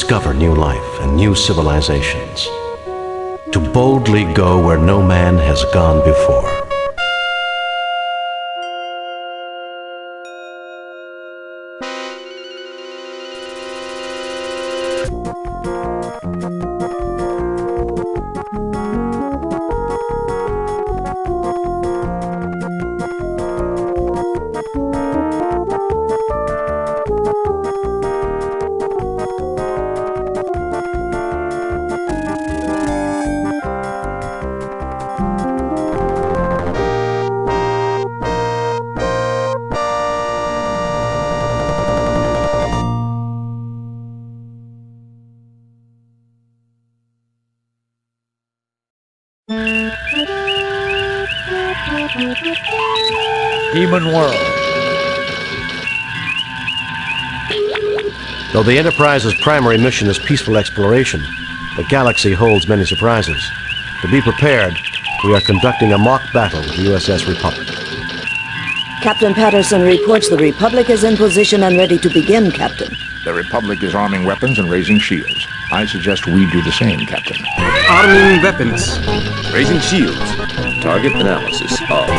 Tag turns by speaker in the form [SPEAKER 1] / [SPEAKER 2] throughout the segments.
[SPEAKER 1] discover new life and new civilizations, to boldly go where no man has gone before.
[SPEAKER 2] Demon World.
[SPEAKER 1] Though the Enterprise's primary mission is peaceful exploration, the galaxy holds many surprises. To be prepared, we are conducting a mock battle with the USS Republic.
[SPEAKER 3] Captain Patterson reports the Republic is in position and ready to begin, Captain.
[SPEAKER 4] The Republic is arming weapons and raising shields. I suggest we do the same, Captain.
[SPEAKER 5] Arming weapons. Raising shields. Target analysis off.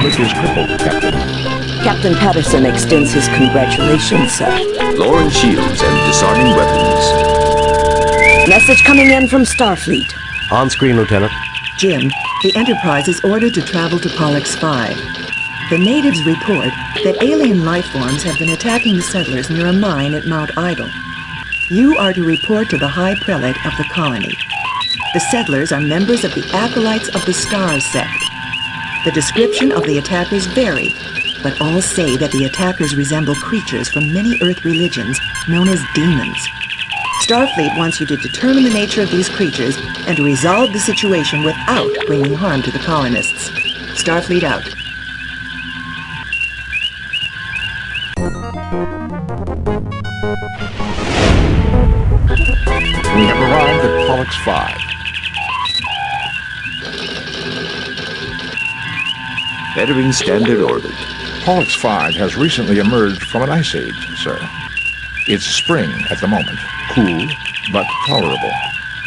[SPEAKER 4] Is crippled, Captain.
[SPEAKER 3] Captain Patterson extends his congratulations, sir.
[SPEAKER 5] Lowering shields and disarming weapons.
[SPEAKER 3] Message coming in from Starfleet.
[SPEAKER 1] On screen, Lieutenant.
[SPEAKER 6] Jim, the Enterprise is ordered to travel to Pollux 5. The natives report that alien life forms have been attacking the settlers near a mine at Mount Idle. You are to report to the High Prelate of the colony. The settlers are members of the Acolytes of the Stars sect. The description of the attackers vary, but all say that the attackers resemble creatures from many Earth religions known as demons. Starfleet wants you to determine the nature of these creatures and to resolve the situation without bringing harm to the colonists. Starfleet out.
[SPEAKER 4] We have arrived at Pollux 5.
[SPEAKER 5] Entering standard orbit.
[SPEAKER 4] Pollux 5 has recently emerged from an ice age, sir. It's spring at the moment, cool but tolerable.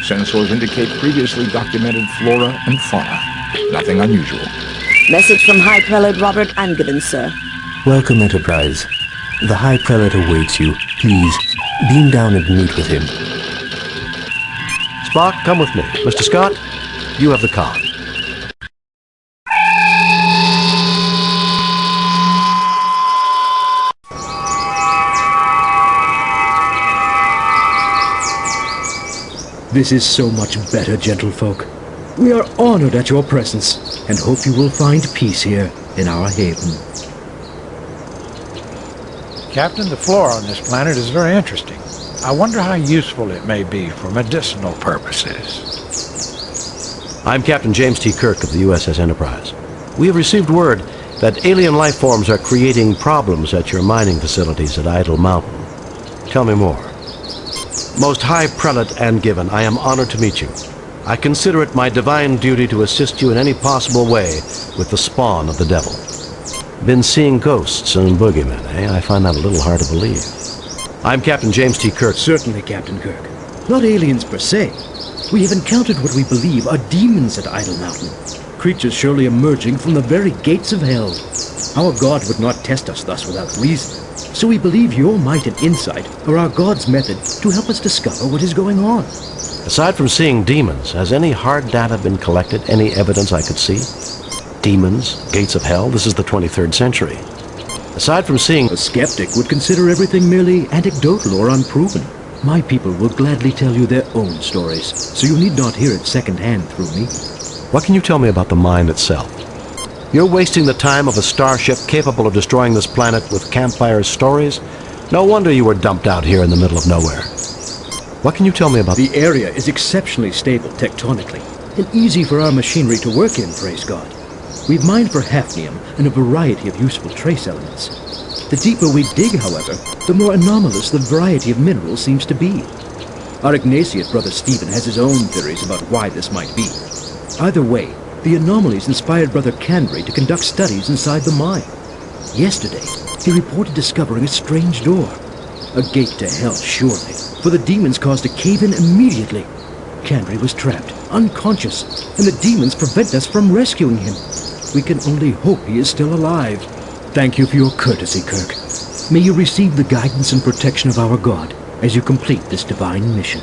[SPEAKER 4] Sensors indicate previously documented flora and fauna. Nothing unusual.
[SPEAKER 3] Message from High Prelate Robert Angevin, sir.
[SPEAKER 7] Welcome, Enterprise. The High Prelate awaits you. Please, beam down and meet with him.
[SPEAKER 1] Spock, come with me. Mr. Scott, you have the comm.
[SPEAKER 8] This is so much better, gentlefolk. We are honored at your presence, and hope you will find peace here in our haven.
[SPEAKER 2] Captain, the flora on this planet is very interesting. I wonder how useful it may be for medicinal purposes.
[SPEAKER 1] I'm Captain James T. Kirk of the USS Enterprise. We have received word that alien life forms are creating problems at your mining facilities at Idle Mountain. Tell me more. Most High Prelate Angevin, I am honored to meet you. I consider it my divine duty to assist you in any possible way with the spawn of the devil. Been seeing ghosts and boogeymen, eh? I find that a little hard to believe. I'm Captain James T. Kirk.
[SPEAKER 8] Certainly, Captain Kirk. Not aliens per se. We have encountered what we believe are demons at Idle Mountain. Creatures surely emerging from the very gates of hell. Our God would not test us thus without reason. So we believe your might and insight are our God's method to help us discover what is going on.
[SPEAKER 1] Aside from seeing demons, has any hard data been collected? Any evidence I could see? Demons, gates of hell, this is the 23rd century. Aside from seeing...
[SPEAKER 8] A skeptic would consider everything merely anecdotal or unproven. My people will gladly tell you their own stories, so you need not hear it secondhand through me.
[SPEAKER 1] What can you tell me about the mine itself? You're wasting the time of a starship capable of destroying this planet with campfire stories? No wonder you were dumped out here in the middle of nowhere. What can you tell me about...
[SPEAKER 8] The area is exceptionally stable tectonically, and easy for our machinery to work in, praise God. We've mined for hafnium and a variety of useful trace elements. The deeper we dig, however, the more anomalous the variety of minerals seems to be. Our Ignatius brother Stephen has his own theories about why this might be. Either way, the anomalies inspired Brother Candry to conduct studies inside the mine. Yesterday, he reported discovering a strange door. A gate to hell, surely, for the demons caused a cave-in immediately. Candry was trapped, unconscious, and the demons prevent us from rescuing him. We can only hope he is still alive. Thank you for your courtesy, Kirk. May you receive the guidance and protection of our God as you complete this divine mission.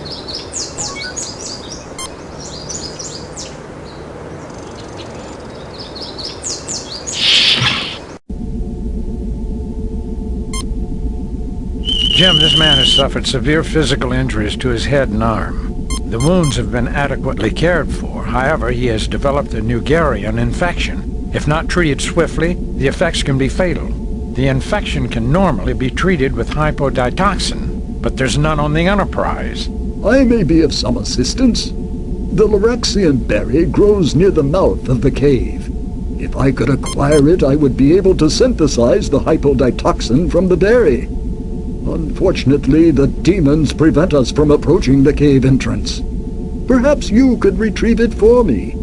[SPEAKER 2] Jim, this man has suffered severe physical injuries to his head and arm. The wounds have been adequately cared for. However, he has developed a Neugarian infection. If not treated swiftly, the effects can be fatal. The infection can normally be treated with hypoditoxin, but there's none on the Enterprise.
[SPEAKER 9] I may be of some assistance. The Loraxian berry grows near the mouth of the cave. If I could acquire it, I would be able to synthesize the hypoditoxin from the berry. Unfortunately, the demons prevent us from approaching the cave entrance. Perhaps you could retrieve it for me.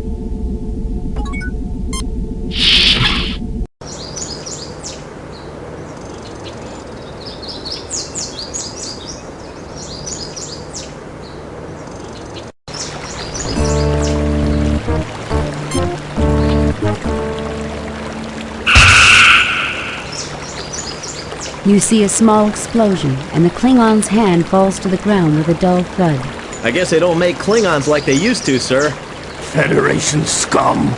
[SPEAKER 10] You see a small explosion, and the Klingon's hand falls to the ground with a dull thud.
[SPEAKER 11] I guess they don't make Klingons like they used to, sir.
[SPEAKER 7] Federation scum!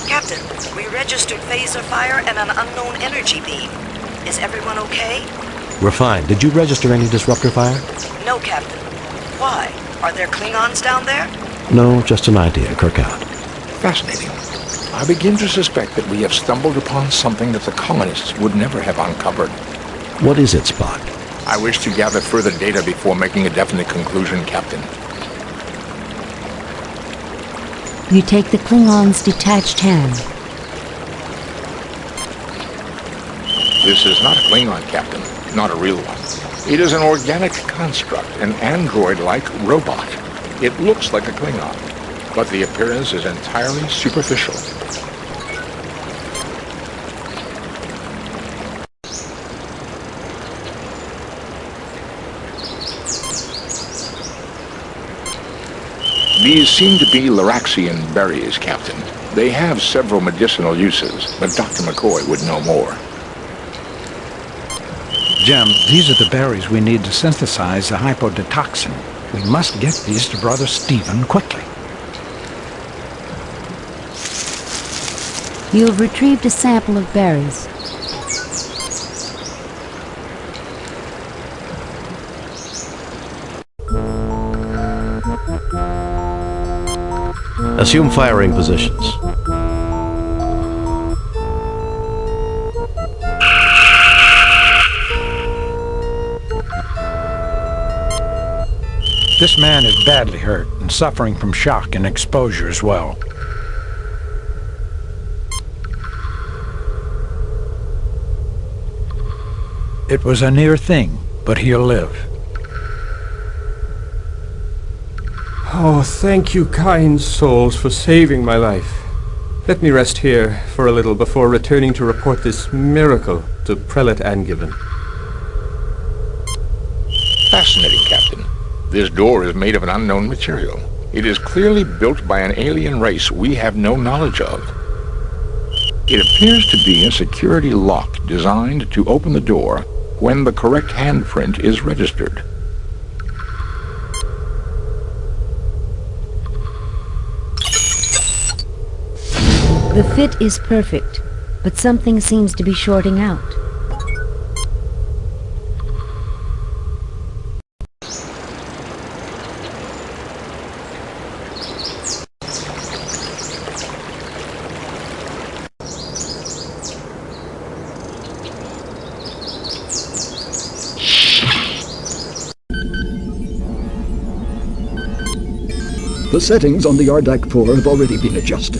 [SPEAKER 3] Captain, we registered phaser fire and an unknown energy beam. Is everyone okay?
[SPEAKER 1] We're fine. Did you register any disruptor fire?
[SPEAKER 3] No, Captain. Why? Are there Klingons down there?
[SPEAKER 1] No, just an idea. Kirk out.
[SPEAKER 4] Fascinating. I begin to suspect that we have stumbled upon something that the colonists would never have uncovered.
[SPEAKER 1] What is it, Spock?
[SPEAKER 4] I wish to gather further data before making a definite conclusion, Captain.
[SPEAKER 10] You take the Klingon's detached hand.
[SPEAKER 4] This is not a Klingon, Captain. Not a real one. It is an organic construct, an android-like robot. It looks like a Klingon, but the appearance is entirely superficial. These seem to be Loraxian berries, Captain. They have several medicinal uses, but Dr. McCoy would know more.
[SPEAKER 2] Jim, these are the berries we need to synthesize the hypoditoxin. We must get these to Brother Stephen quickly.
[SPEAKER 10] You have retrieved a sample of berries.
[SPEAKER 1] Assume firing positions.
[SPEAKER 2] This man is badly hurt and suffering from shock and exposure as well. It was a near thing, but he'll live.
[SPEAKER 12] Oh, thank you, kind souls, for saving my life. Let me rest here for a little before returning to report this miracle to Prelate Angiven.
[SPEAKER 4] Fascinating, Captain. This door is made of an unknown material. It is clearly built by an alien race we have no knowledge of. It appears to be a security lock designed to open the door when the correct handprint is registered.
[SPEAKER 10] The fit is perfect, but something seems to be shorting out.
[SPEAKER 9] The settings on the Ardak 4 have already been adjusted.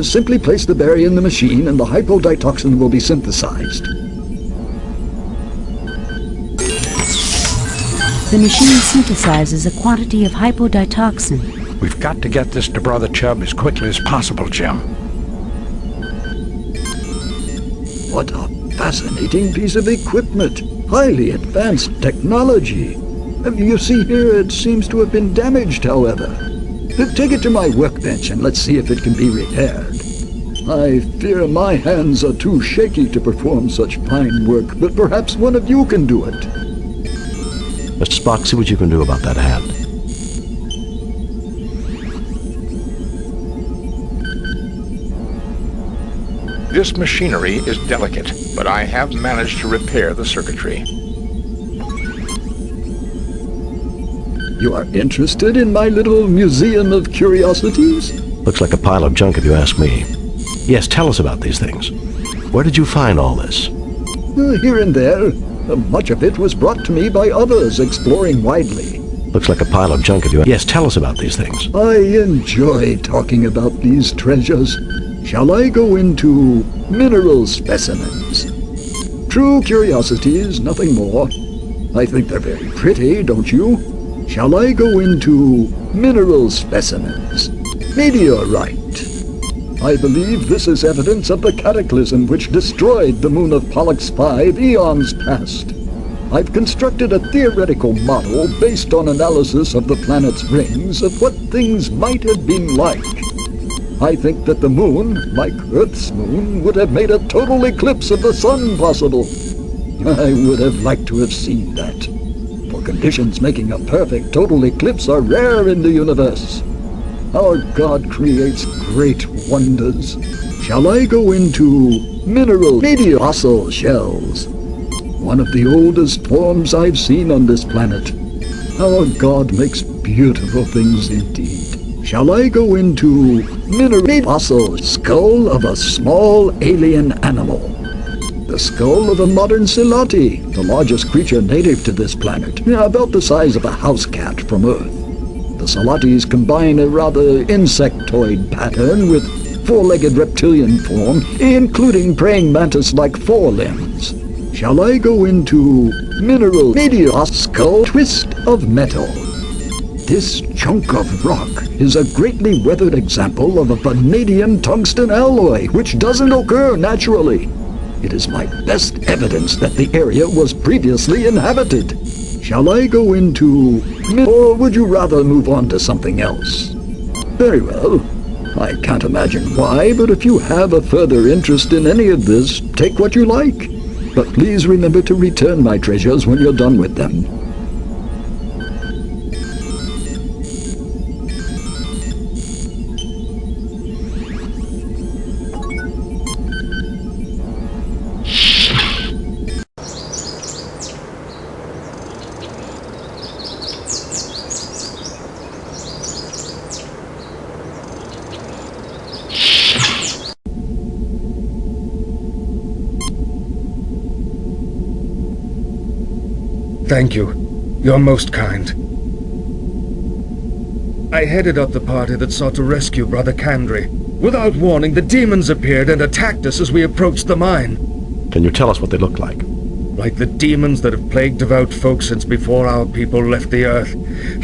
[SPEAKER 9] Simply place the berry in the machine and the hypoditoxin will be synthesized.
[SPEAKER 10] The machine synthesizes a quantity of hypoditoxin.
[SPEAKER 2] We've got to get this to Brother Chubb as quickly as possible, Jim.
[SPEAKER 9] What a fascinating piece of equipment. Highly advanced technology. You see here, it seems to have been damaged, however. Take it to my workbench and let's see if it can be repaired. I fear my hands are too shaky to perform such fine work, but perhaps one of you can do it.
[SPEAKER 1] Mr. Spock, see what you can do about that hand.
[SPEAKER 4] This machinery is delicate, but I have managed to repair the circuitry.
[SPEAKER 9] You are interested in my little museum of curiosities?
[SPEAKER 1] Looks like a pile of junk if you ask me. Yes, tell us about these things. Where did you find all this?
[SPEAKER 9] Here and there. Much of it was brought to me by others exploring widely.
[SPEAKER 1] Looks like a pile of junk if you... Yes, tell us about these things.
[SPEAKER 9] I enjoy talking about these treasures. Shall I go into mineral specimens? True curiosities, nothing more. I think they're very pretty, don't you? Shall I go into mineral specimens? Meteorite. I believe this is evidence of the cataclysm which destroyed the moon of Pollux 5 eons past. I've constructed a theoretical model based on analysis of the planet's rings of what things might have been like. I think that the moon, like Earth's moon, would have made a total eclipse of the sun possible. I would have liked to have seen that. For conditions making a perfect total eclipse are rare in the universe. Our God creates great wonders. Shall I go into mineral meteor fossil shells? One of the oldest forms I've seen on this planet. Our God makes beautiful things indeed. Shall I go into mineral fossil skull of a small alien animal? The skull of a modern Silati, the largest creature native to this planet, about the size of a house cat from Earth. The Salatis combine a rather insectoid pattern with four-legged reptilian form, including praying mantis-like forelimbs. Shall I go into mineral meteor skull twist of metal? This chunk of rock is a greatly weathered example of a vanadium tungsten alloy, which doesn't occur naturally. It is my best evidence that the area was previously inhabited. Shall I go into... or would you rather move on to something else? Very well. I can't imagine why, but if you have a further interest in any of this, take what you like. But please remember to return my treasures when you're done with them.
[SPEAKER 13] Thank you. You're most kind. I headed up the party that sought to rescue Brother Kandri. Without warning, the demons appeared and attacked us as we approached the mine.
[SPEAKER 1] Can you tell us what they look like?
[SPEAKER 13] Like the demons that have plagued devout folk since before our people left the earth.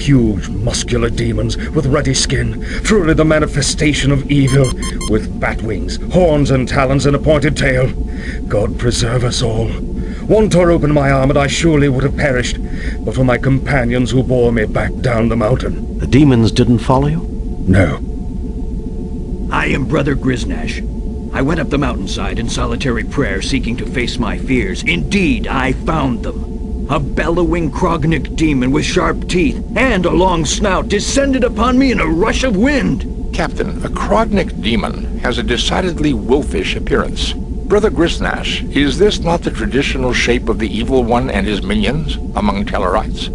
[SPEAKER 13] Huge, muscular demons with ruddy skin, truly the manifestation of evil, with bat wings, horns and talons and a pointed tail. God preserve us all. One tore open my arm and I surely would have perished, but for my companions who bore me back down the mountain.
[SPEAKER 1] The demons didn't follow you?
[SPEAKER 13] No.
[SPEAKER 14] I am Brother Griznash. I went up the mountainside in solitary prayer, seeking to face my fears. Indeed, I found them. A bellowing Krognik demon with sharp teeth and a long snout descended upon me in a rush of wind.
[SPEAKER 4] Captain, a Krognik demon has a decidedly wolfish appearance. Brother Griznash, is this not the traditional shape of the Evil One and his minions among Tellarites?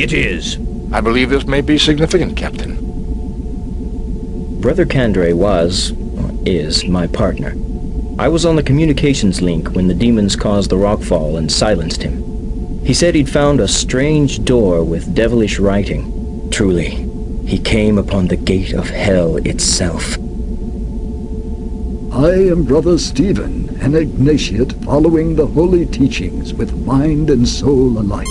[SPEAKER 14] It is.
[SPEAKER 4] I believe this may be significant, Captain.
[SPEAKER 15] Brother Kandri was, or is, my partner. I was on the communications link when the demons caused the rockfall and silenced him. He said he'd found a strange door with devilish writing. Truly, He came upon the gate of hell itself.
[SPEAKER 9] I am Brother Stephen, an Ignatiate following the holy teachings with mind and soul alike.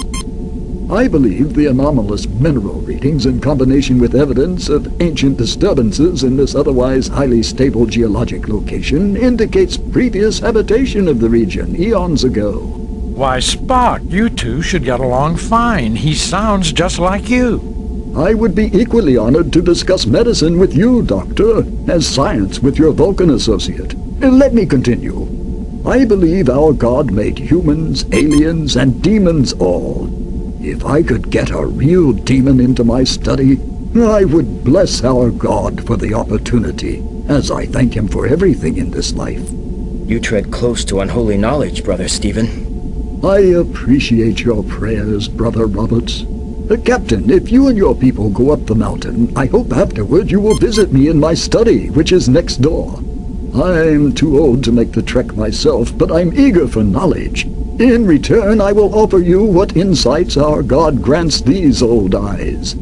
[SPEAKER 9] I believe the anomalous mineral readings in combination with evidence of ancient disturbances in this otherwise highly stable geologic location indicates previous habitation of the region eons ago.
[SPEAKER 2] Why, Spot, you two should get along fine. He sounds just like you.
[SPEAKER 9] I would be equally honored to discuss medicine with you, Doctor, as science with your Vulcan associate. Let me continue. I believe our God made humans, aliens, and demons all. If I could get a real demon into my study, I would bless our God for the opportunity, as I thank him for everything in this life.
[SPEAKER 15] You tread close to unholy knowledge, Brother Stephen.
[SPEAKER 9] I appreciate your prayers, Brother Roberts. Captain, if you and your people go up the mountain, I hope afterward you will visit me in my study, which is next door. I'm too old to make the trek myself, but I'm eager for knowledge. In return, I will offer you what insights our God grants these old eyes.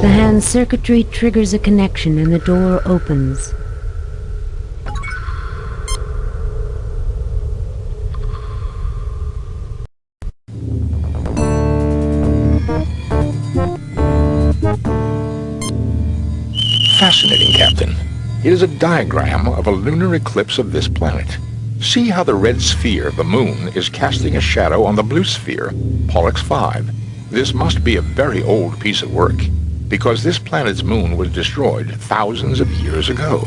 [SPEAKER 10] The hand circuitry triggers a connection and the door opens.
[SPEAKER 4] Fascinating, Captain. It is a diagram of a lunar eclipse of this planet. See how the red sphere, the moon, is casting a shadow on the blue sphere, Pollux 5. This must be a very old piece of work, because this planet's moon was destroyed thousands of years ago.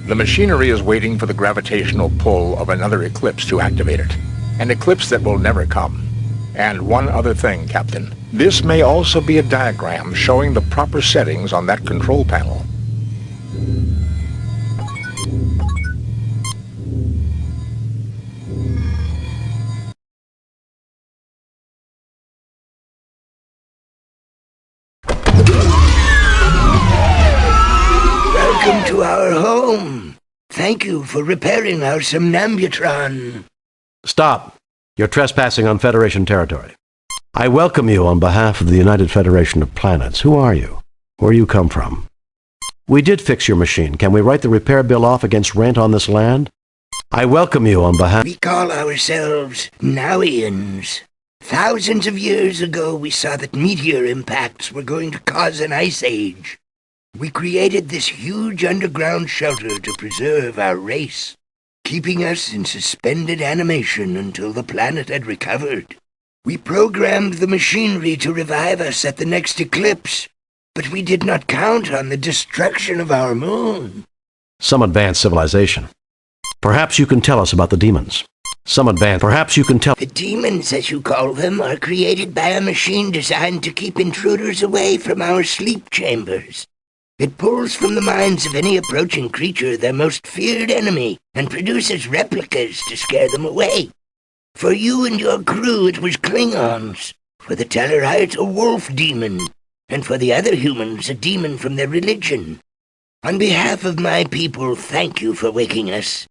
[SPEAKER 4] The machinery is waiting for the gravitational pull of another eclipse to activate it, an eclipse that will never come. And one other thing, Captain. This may also be a diagram showing the proper settings on that control panel.
[SPEAKER 16] Welcome to our home. Thank you for repairing our somnambutron.
[SPEAKER 1] Stop. You're trespassing on Federation territory. I welcome you on behalf of the United Federation of Planets. Who are you? Where you come from? We did fix your machine. Can we write the repair bill off against rent on this land? I welcome you on behalf...
[SPEAKER 16] We call ourselves Nowians. Thousands of years ago, we saw that meteor impacts were going to cause an ice age. We created this huge underground shelter to preserve our race, keeping us in suspended animation until the planet had recovered. We programmed the machinery to revive us at the next eclipse, but we did not count on the destruction of our moon.
[SPEAKER 1] Some advanced civilization. Perhaps you can tell us about the demons. Perhaps you can tell...
[SPEAKER 16] The demons, as you call them, are created by a machine designed to keep intruders away from our sleep chambers. It pulls from the minds of any approaching creature their most feared enemy and produces replicas to scare them away. For you and your crew, it was Klingons. For the Tellarites, a wolf demon. And for the other humans, a demon from their religion. On behalf of my people, thank you for waking us.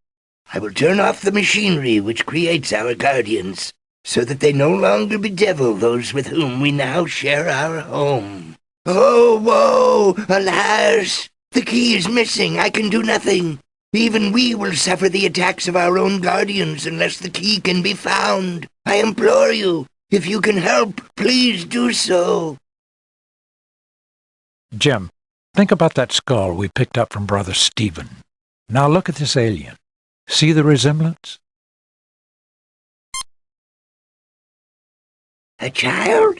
[SPEAKER 16] I will turn off the machinery which creates our guardians, so that they no longer bedevil those with whom we now share our home. Oh, woe! Alas! The key is missing. I can do nothing. Even we will suffer the attacks of our own guardians unless the key can be found. I implore you, if you can help, please do so.
[SPEAKER 2] Jim, think about that skull we picked up from Brother Stephen. Now look at this alien. See the resemblance?
[SPEAKER 16] A child?